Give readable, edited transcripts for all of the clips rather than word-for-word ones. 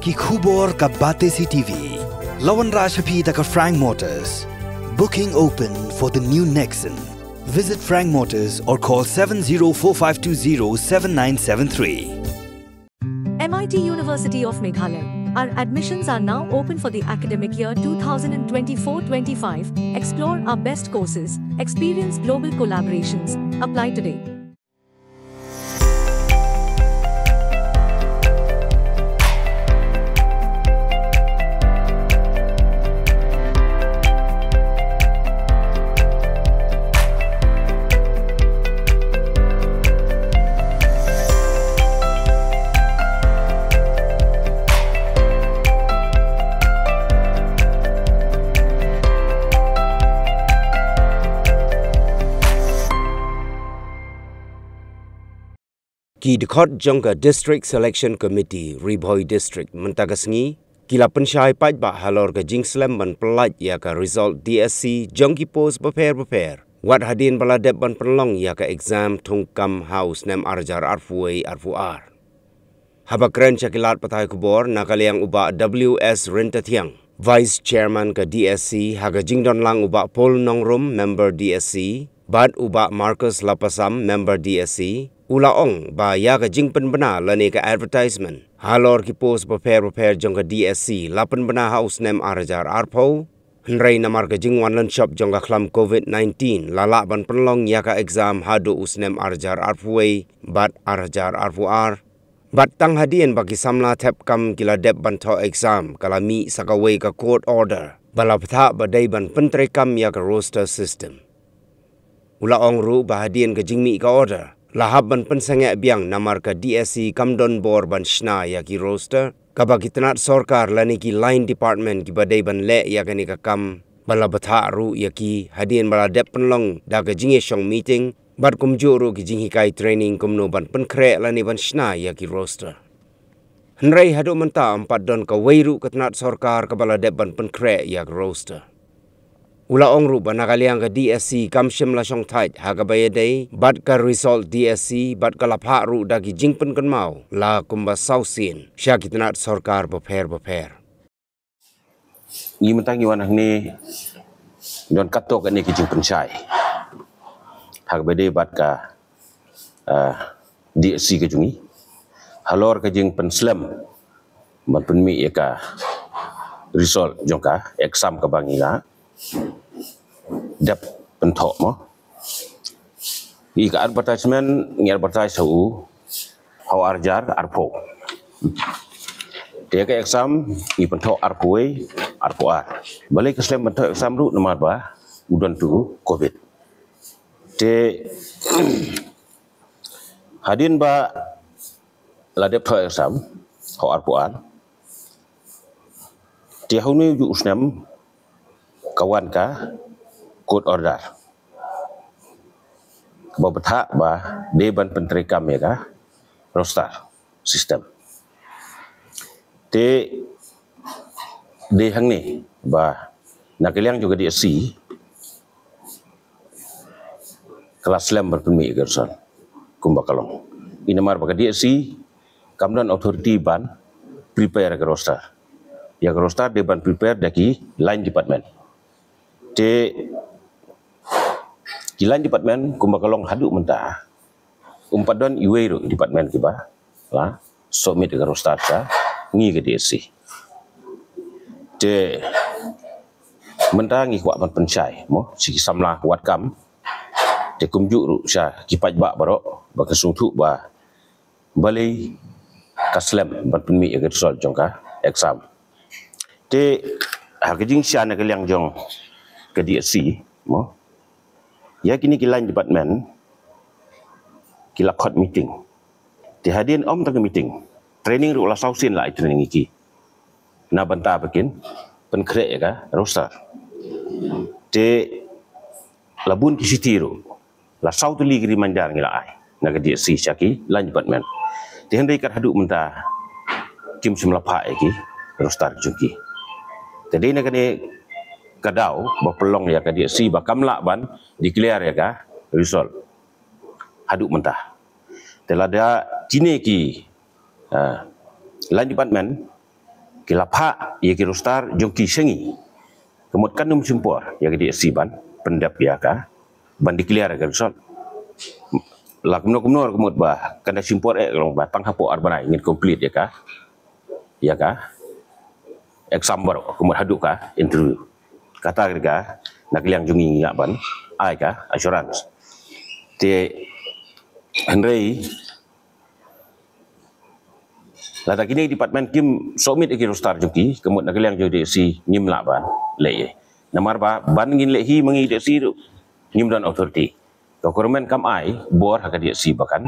ki khubor ka bate CTV. Lawan Rashaphi ka Frank Motors. Booking open for the new Nexon. Visit Frank Motors or call 7045207973. MIT University of Meghalaya. Our admissions are now open for the academic year 2024-25. Explore our best courses, experience global collaborations. Apply today. Ki Dekot Jongka District Selection Committee Riboy District Mentagasngi kila pensyai paj ba halor ke jingslam ban pelaj ya ka result DSC jongki pos beper wat hadin baladep ban penlong ya ka exam tungkam house nem arjar arfuai arfuar habakren cakilat patai kubor nakaliang uba WS Rentatiang Vice Chairman ke DSC haga jingdon lang uba Pol Nongrum member DSC bad uba Marcus Lapasam member DSC Ulaong ba ya ka jingpen bena lani ka advertisement. Halor ki post prepare jong ka DSC lapan bena house nem arjar arpo. Henry namar ka jingwan lan shop jong ka klam COVID-19 lala ban penlong ya ka exam hadu usnem arjar arpuai bat arjar arpuar. Bat tang hadien bagi samla tep kam kila dep ban to exam kalami sakaway ka court order. Balaptha badai ban pentre kam ya ka roster system. Ulaong ru ba hadien ka jingmi ka order. Lahab ban pensengek biang namar ka DSC kamdon bor ban shna ya ki roster kabagi tenat sorkar lani ki line department ki badai ban le ya kani ka kam bala batha ru ya ki hadien bala dep penlong da ka jinge shong meeting bat kumju ru ki jinghi kai training kumno ban penkre lani ban shna ya ki roster henrei hadu menta empat don ka weiru ka tenat sorkar ka bala dep ban penkre ya ki roster Ulaong ru banakaliang ka DSC kamsyem la syong tait haga bayadai bat ka result DSC bat ka lapha ru dagi jingpen kan mau la kumba sausin sya kitanat sorkar beper. Ni mentang iwan ni don katok ni ki jingpen syai. Haga bayadai bat ka DSC ke jungi. Halor ka jingpen slam bat penmi ya ka result jongka exam ka bangiga. Dap pentok mo. Ika advertisement ni advertise hau arjar arpo. Dia ke exam i pentok arpoi arpoar. Balik ke selain pentok exam ru nomor ba udan tu COVID. Te hadin ba ladep pentok exam hau arpoar. Dia hau ni ju usnam kawan ka court order. Babetha ba deban pentrikam ya ka roster system. Te de hang ni ba nakaliang juga di SC kelas lem berpemi gerson kumbakalong. Inamar ba di SC kamdan authority ban prepare ke roster. Ya ke roster deban prepare daki line department. Te kilan department kumbakalong haduk mentah umpat don iweiro department kiba la submit ke roster sa ngi ke DSC te mentah ngi kwa man pensyai mo si samla wat kam te kumjuk ru sya kipaj ba barok ba kesungtu ba balai kaslem ban penmi ke result jongka exam te hargajing sya na kaliang jong ke DSC mo ya kini kilan department kila court meeting dihadin om tang meeting training ru la sausin la training iki na banta pekin penkre ya ka roster te labun ki sitiru la sautuli ki mandar ngila ai na ke DSC syaki lan department dihendai kat haduk menta kim semlapa iki roster jungki tadi na kene kadau bapelong ya ka DSC bakamla ban declare ya ka result haduk mentah telada kini ki line department kilapha ya kirostar jongki sengi kemut kanum simpor ya di siban pendap ya ka ban declare ga result la kumno kemut ba kana simpor long ba tang hapo arbana ingin complete ya ka exam baru kemut haduk ka interview kata ga nak liang jungi ngak ban ai ka assurance te Henry lata kini department kim submit kirostar jongki kemut nak liang jadi si ngim la ban le namar ba ban ngin le hi mangi de si ngim dan authority government kam ai bor hak dia si bakan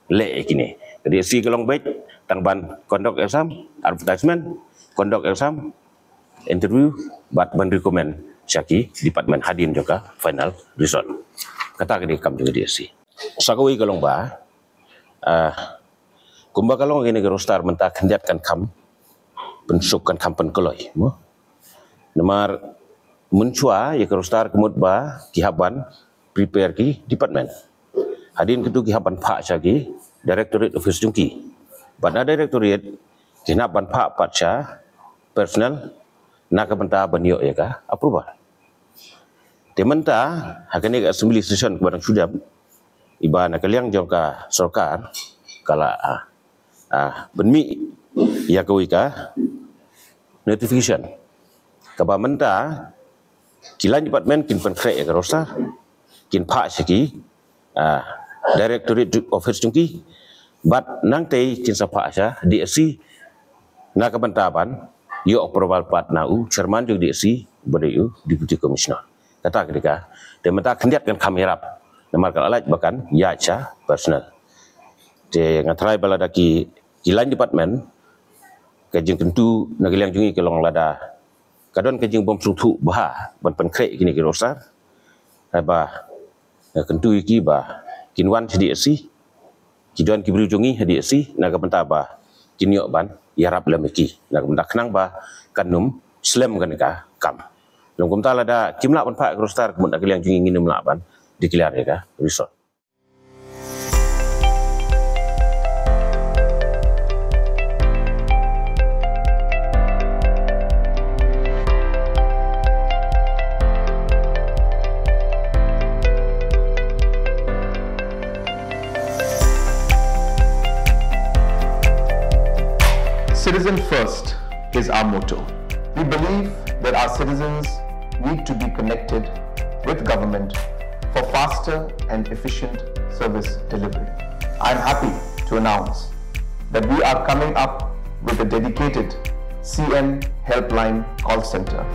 le kini dia si kelong baik tang ban conduct exam advertisement conduct exam interview bat ban recommend syaki department hadin juga final result kata ke kam juga dia si sakawi kelong ba kumba kalong ini kirostar mentah kendiatkan kam pensukkan kam penkeloi namar mencua ya kirostar kemut ba kihaban prepare ki department hadin ketu kihaban pak syaki directorate office jungki bana directorate kihaban pak patcha personal nak mentah banyo ya ka approval tementa hakane ka assembly session barang sudah iba nak liang jongka sarkar kala benmi ya kawika notification kaba menta kilan department kin penkre ya rosa kin pak siki directorate office jungki bat nang tei kin sapa asya DSC na kabantaban yo approval pat nau chairman jung DSC beriu deputy commissioner kata ketika de menta kendiat kan kamerap namar kalalaj bahkan ya cha personal de ngatrai baladaki kilan department kajing tentu nagiliang jungi kelong lada kadon kajing bom sungtu bah ban penkre kini kirosar ba kentu iki ba kinwan sedi si kidon kibru jungi hadi si naga benta ba kinyo ban yarap lemeki naga benta kenang ba kanum slam ganeka kam long kumta lada kimla ban pak kirosar kemun nagiliang jungi nginum laban declare ya result. Citizen first is our motto. We believe that our citizens need to be connected with government for faster and efficient service delivery. I'm happy to announce that we are coming up with a dedicated CM helpline call center